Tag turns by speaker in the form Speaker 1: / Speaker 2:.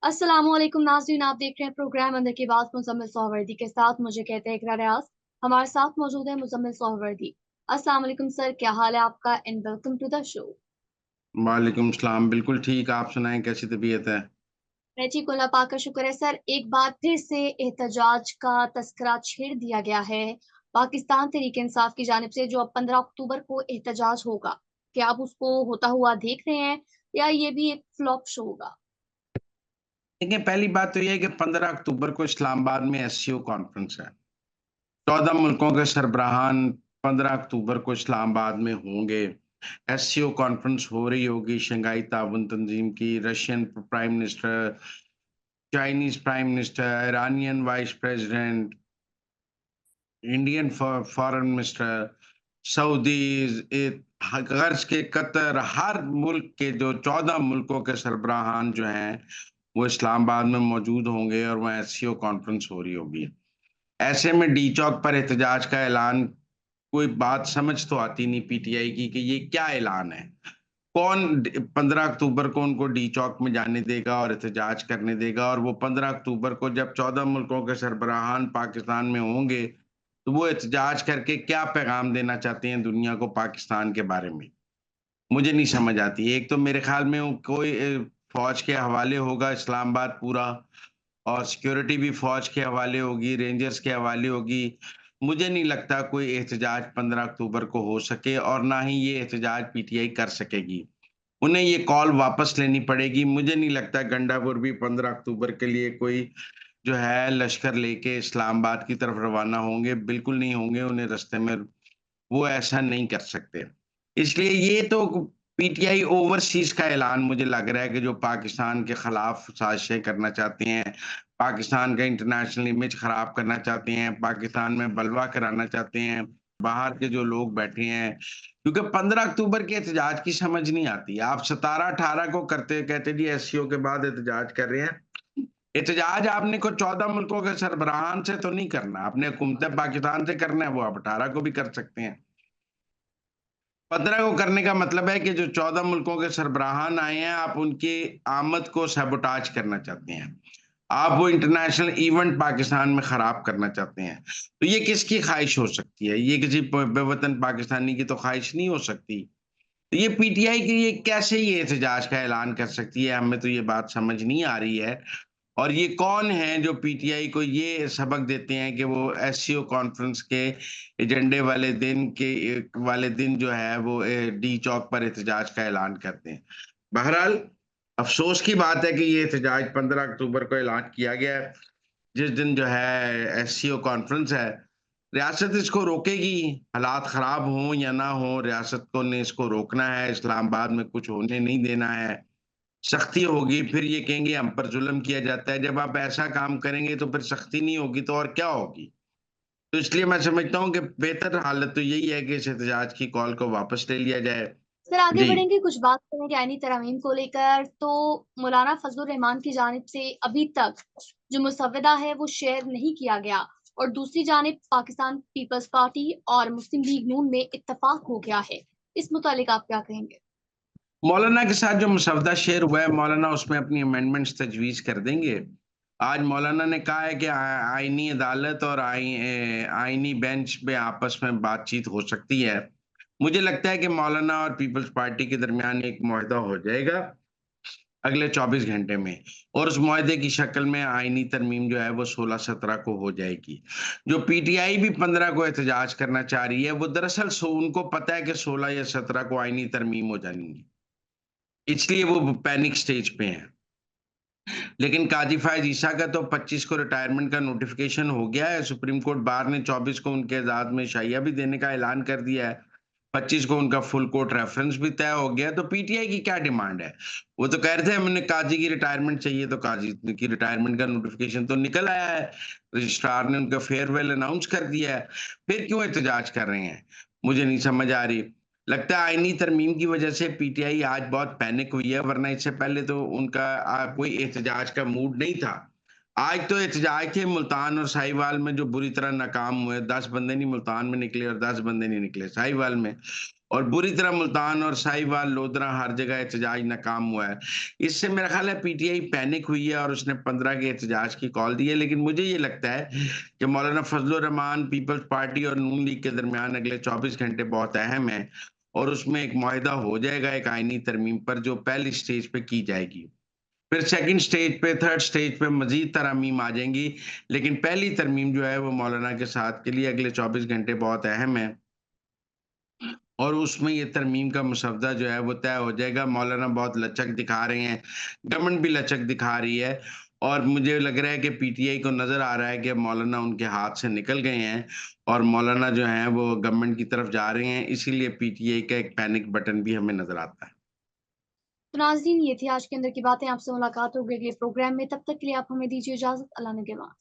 Speaker 1: अस्सलामुअलैकुम नाज़रीन, आप देख रहे हैं प्रोग्राम अंदर की बात मुज़म्मिल सोहवर्दी के साथ। मुझे कहते हैं इकरा रियाज। हमारे साथ मौजूद है मुज़म्मिल सोहवर्दी। अस्सलाम वालेकुम सर, क्या हाल है आपका and welcome to the show.
Speaker 2: वालेकुम सलाम। बिल्कुल ठीक। आप सुनाएं, कैसी तबीयत है?
Speaker 1: मैं ठीक हूं, अल्लाह पाक का शुक्र है सर। एक बार फिर से एहतजाज का तस्करा छेड़ दिया गया है पाकिस्तान तहरीक इंसाफ की जानिब से, जो अब 15 अक्टूबर को एहतजाज होगा। क्या आप उसको होता हुआ देख रहे हैं या ये भी एक फ्लॉप शो होगा?
Speaker 2: देखिए, पहली बात तो ये है कि 15 अक्टूबर को इस्लामाबाद में एससीओ कॉन्फ्रेंस है। 14 मुल्कों के सरबराहान 15 अक्टूबर को इस्लामाबाद में होंगे। एससीओ कॉन्फ्रेंस हो रही होगी शंघाई ताउन तंजीम की। Russian prime minister, Chinese prime minister, Iranian vice president, Indian foreign minister, Saudis, गर्ज के कतर, हर मुल्क के जो 14 मुल्कों के सरबराहान जो हैं वो इस्लामाबाद में मौजूद होंगे और वहाँ एससीओ कॉन्फ्रेंस हो रही होगी। ऐसे में डी चौक पर एहतजाज का ऐलान, कोई बात समझ तो आती नहीं पीटीआई की कि ये क्या ऐलान है। कौन 15 अक्टूबर को उनको डी चौक में जाने देगा और एहतजाज करने देगा? और वो 15 अक्टूबर को जब 14 मुल्कों के सरबराहान पाकिस्तान में होंगे तो वो एहतजाज करके क्या पैगाम देना चाहते हैं दुनिया को पाकिस्तान के बारे में? मुझे नहीं समझ आती। एक तो मेरे ख्याल में वो कोई फौज के हवाले होगा इस्लामाबाद पूरा, और सिक्योरिटी भी फौज के हवाले होगी, रेंजर्स के हवाले होगी। मुझे नहीं लगता कोई एहतजाज 15 अक्टूबर को हो सके, और ना ही ये एहतजाज पीटीआई कर सकेगी। उन्हें ये कॉल वापस लेनी पड़ेगी। मुझे नहीं लगता गंडापुर भी 15 अक्टूबर के लिए कोई जो है लश्कर लेके इस्लामाबाद की तरफ रवाना होंगे। बिल्कुल नहीं होंगे, उन्हें रास्ते में वो ऐसा नहीं कर सकते। इसलिए ये तो पीटीआई ओवरसीज़ का ऐलान मुझे लग रहा है कि जो पाकिस्तान के खिलाफ साजिशें करना चाहते हैं, पाकिस्तान का इंटरनेशनल इमेज खराब करना चाहते हैं, पाकिस्तान में बलवा कराना चाहते हैं, बाहर के जो लोग बैठे हैं। क्योंकि 15 अक्टूबर के एहतजाज की समझ नहीं आती। आप 17-18 को करते कहते जी एससीओ के बाद एहतजाज कर रहे हैं। एहतजाज आपने को 14 मुल्कों के सरबराहान से तो नहीं करना, आपने हुकूमत पाकिस्तान से करना है, वो आप 18 को भी कर सकते हैं। 15 को करने का मतलब है कि जो 14 मुल्कों के सरबराहान आए हैं, आप उनकी आमद को सैबोटाज करना चाहते हैं। आप वो इंटरनेशनल इवेंट पाकिस्तान में खराब करना चाहते हैं। तो ये किसकी ख्वाहिश हो सकती है? ये किसी बेवतन पाकिस्तानी की तो ख्वाहिश नहीं हो सकती। तो ये पीटीआई की ये कैसे ये एहतजाज का ऐलान कर सकती है? हमें तो ये बात समझ नहीं आ रही है। और ये कौन हैं जो पीटीआई को ये सबक देते हैं कि वो एससीओ कॉन्फ्रेंस के एजेंडे वाले दिन जो है वो डी चौक पर एहतजाज का ऐलान करते हैं। बहरहाल, अफसोस की बात है कि ये एहतजाज 15 अक्टूबर को ऐलान किया गया है, जिस दिन जो है एससीओ कॉन्फ्रेंस है। रियासत इसको रोकेगी, हालात खराब हों या ना हों, रियासत को ने इसको रोकना है, इस्लामाबाद में कुछ होने नहीं देना है। सख्ती होगी, फिर ये कहेंगे हम पर जुल्म किया जाता है। जब आप ऐसा काम करेंगे तो फिर सख्ती नहीं होगी तो और क्या होगी? तो इसलिए मैं समझता हूँ कि बेहतर हालत तो यही है कि इस एहतजाज की कॉल को वापस ले लिया जाए।
Speaker 1: सर आगे
Speaker 2: जी।
Speaker 1: बढ़ेंगे, कुछ बात करेंगे आईनी तरमीम को लेकर। तो मौलाना फजलुर रहमान की जानिब से अभी तक जो मुसव्वदा है वो शेयर नहीं किया गया, और दूसरी जानिब पाकिस्तान पीपल्स पार्टी और मुस्लिम लीग नून में इत्तेफाक हो गया है। इस मुतालिक आप क्या कहेंगे?
Speaker 2: मौलाना के साथ जो मसवदा शेयर हुआ है, मौलाना उसमें अपनी अमेंडमेंट्स तजवीज़ कर देंगे। आज मौलाना ने कहा है कि आईनी अदालत और आईनी बेंच पे आपस में बातचीत हो सकती है। मुझे लगता है कि मौलाना और पीपल्स पार्टी के दरमियान एक मुआहदा हो जाएगा अगले 24 घंटे में, और उस मुआहदे की शक्ल में आईनी तरमीम जो है वो 16-17 को हो जाएगी। जो पीटीआई भी 15 को एहतजाज करना चाह रही है, वो दरअसल उनको पता है कि 16 या 17 को आईनी तरमीम हो जानी है, इसलिए वो पैनिक स्टेज पे हैं। लेकिन काजी फ़ायज़ ईसा का तो 25 को रिटायरमेंट का नोटिफ़िकेशन हो गया है। सुप्रीम कोर्ट बार ने 24 को उनके एजाज़ में शाइया भी देने का ऐलान कर दिया है। 25 को उनका फुल कोर्ट रेफरेंस भी तय हो गया है। तो पीटीआई की क्या डिमांड है? वो तो कह रहे थे हमें काजी की रिटायरमेंट चाहिए, तो काजी की रिटायरमेंट का नोटिफ़िकेशन तो निकल आया है। रजिस्ट्रार ने उनका फेयरवेल अनाउंस कर दिया है। फिर क्यों एहतजाज कर रहे हैं? मुझे नहीं समझ आ रही। लगता है आईनी तरमीम की वजह से पीटीआई आज बहुत पैनिक हुई है, वरना इससे पहले तो उनका कोई एहतजाज का मूड नहीं था। आज तो एहतजाज थे मुल्तान और साहिवाल में जो बुरी तरह नाकाम हुए। 10 बंदे नहीं मुल्तान में निकले और 10 बंदे नहीं निकले साहिवाल में, और बुरी तरह मुल्तान और साहिवाल, लोधरा हर जगह एहतजाज नाकाम हुआ है। इससे मेरा ख़्याल है पीटीआई पैनिक हुई है और उसने 15 के एहतजाज की कॉल दी है। लेकिन मुझे ये लगता है कि मौलाना फजलुर रहमान, पीपल्स पार्टी और नून लीग के दरमियान अगले 24 घंटे बहुत अहम हैं और उसमें एक मुआहिदा हो जाएगा एक आईनी तरमीम पर, जो पहली स्टेज पे की जाएगी। फिर सेकंड स्टेज पे, थर्ड स्टेज पे मज़ीद तरमीम आ जाएँगी, लेकिन पहली तरमीम जो है वो मौलाना के साथ के लिए अगले 24 घंटे बहुत अहम है और उसमें ये तरमीम का मसवदा जो है वो तय हो जाएगा। मौलाना बहुत लचक दिखा रहे हैं, गवर्नमेंट भी लचक दिखा रही है और मुझे लग रहा है कि पीटीआई को नज़र आ रहा है कि मौलाना उनके हाथ से निकल गए हैं और मौलाना जो हैं वो गवर्नमेंट की तरफ जा रहे हैं, इसीलिए पीटीआई का एक पैनिक बटन भी हमें नज़र आता है।
Speaker 1: तो नाज़रीन, ये थी आज के अंदर की बातें। आपसे मुलाकात होगी अगले प्रोग्राम में। तब तक के लिए आप हमें दीजिए इजाज़त। अल्लाह निगहबान।